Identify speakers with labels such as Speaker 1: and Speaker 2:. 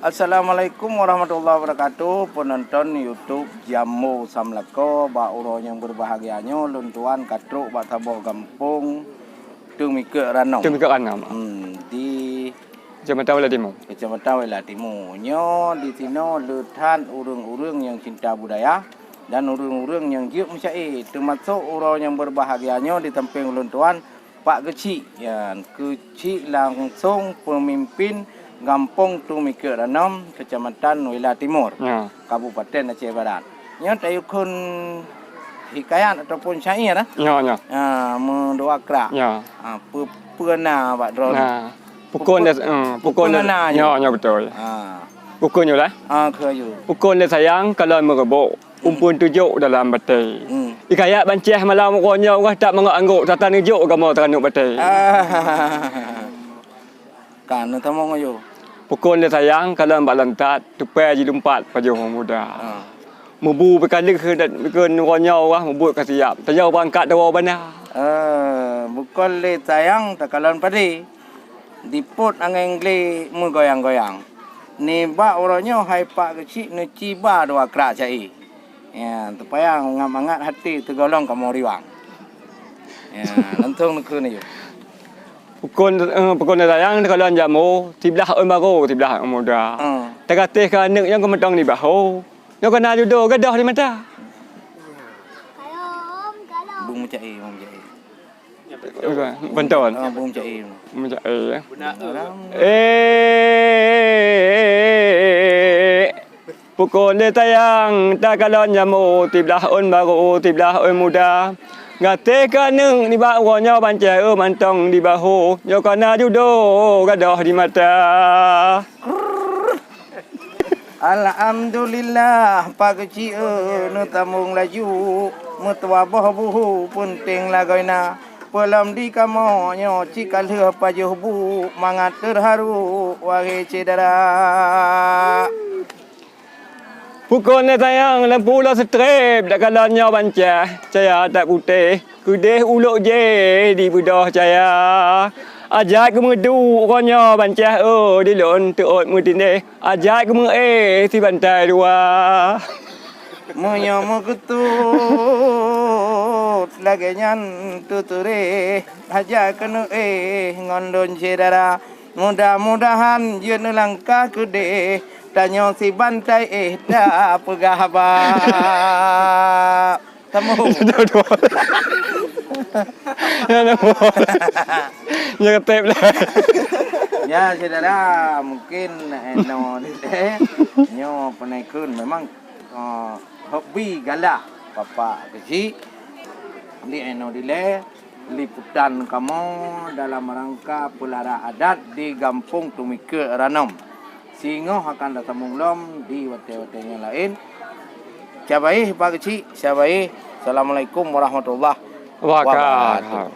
Speaker 1: Assalamualaikum warahmatullahi wabarakatuh. Penonton YouTube Jamu Samlako, bak uro yang berbahagianya, luntuan katruk bak tabuh kampung Tumike Ranong.
Speaker 2: Tumike Ranong.
Speaker 1: Di
Speaker 2: Kecamatan Wela Timur.
Speaker 1: Kecamatan Wela Timur. Nyo di sini letan urang-urang yang cinta budaya dan urang-urang yang giuk mensyai, termasuk uro yang berbahagianya di tempeng luntuan Pak Kecik. Ya, Kecik langsung pemimpin Kampung Tumike Ranong, Kecamatan Wela Timur,
Speaker 2: Ya.
Speaker 1: Kabupaten Aceh Barat. Nya tayukun hikayat ataupun syair lah.
Speaker 2: Ya.
Speaker 1: Mendoakan.
Speaker 2: Ya.
Speaker 1: Pernah Pak Dron.
Speaker 2: Nah, pukul ya betul. Pukulnya lah.
Speaker 1: Kayu.
Speaker 2: Pukul dia sayang kalau merebuk. Umpun tujuk dalam batai. Hikayat bancih malam ronya orang tak mengangguk tatan tujuk kamu teranuk batai.
Speaker 1: Kan tamu ngayo.
Speaker 2: Pukul dia sayang kalau mbak lantat tupai ji lumpat pada orang muda. Mebu berkali ke ronya orang mebu kasiap. Tajau berangkat dawa bana.
Speaker 1: Pukul dia sayang tak kalon padi. Diput angengle mu goyang-goyang. Ni ba orangnya hai Pak Kecik ne ciba dua krak cai. Ya, supaya ngat hati tergolong kamu riwang. Ya, lantung nak ni yo.
Speaker 2: Pukul sayang kalau jamu tibelah orang baru tibelah orang muda. Terkatih ke anak yang kemetong di bahu. Yang kena judo gadah di mata.
Speaker 1: Bung cai.
Speaker 2: Bantuan.
Speaker 1: Bung cai.
Speaker 2: Ya. Pukul dia tayang tak kalau jamu tibelah orang baru tibelah orang muda. Ngate kaneng di bawahnya bancai mantong di bahu. Yo kana judo gadah di mata.
Speaker 1: Alhamdulillah Pak Kecik nu tamung laju mutuabah buhu penting lagoina. Pelam di kamonyo cikal heuh pajuh bu mangat terharu wahai cedera.
Speaker 2: Pukul ni sayang lampu lah strip dak kalanya bancah caya tak putih kudih uluk je di budah caya ajak ke medu ronya bancah di lon teot mudine ajak ke si bantai dua
Speaker 1: Menyo ketut lagi nyan tuture ajak kenu ngondon cedera mudah-mudahan jeun langkah gede tanya si bantai dah pegah ba. Kamu.
Speaker 2: Ya nama. Ya tep lah.
Speaker 1: Ya saudara, mungkin no nyo penaikun memang hobi galak Bapak Kecik. Di eno dile liputan kamu dalam rangka pelara adat di Kampung Tumike Ranong. Singo akan datang munglom di wate-wate yang lain. Syabai Pak Kecik, syabai. Assalamualaikum warahmatullahi wabarakatuh.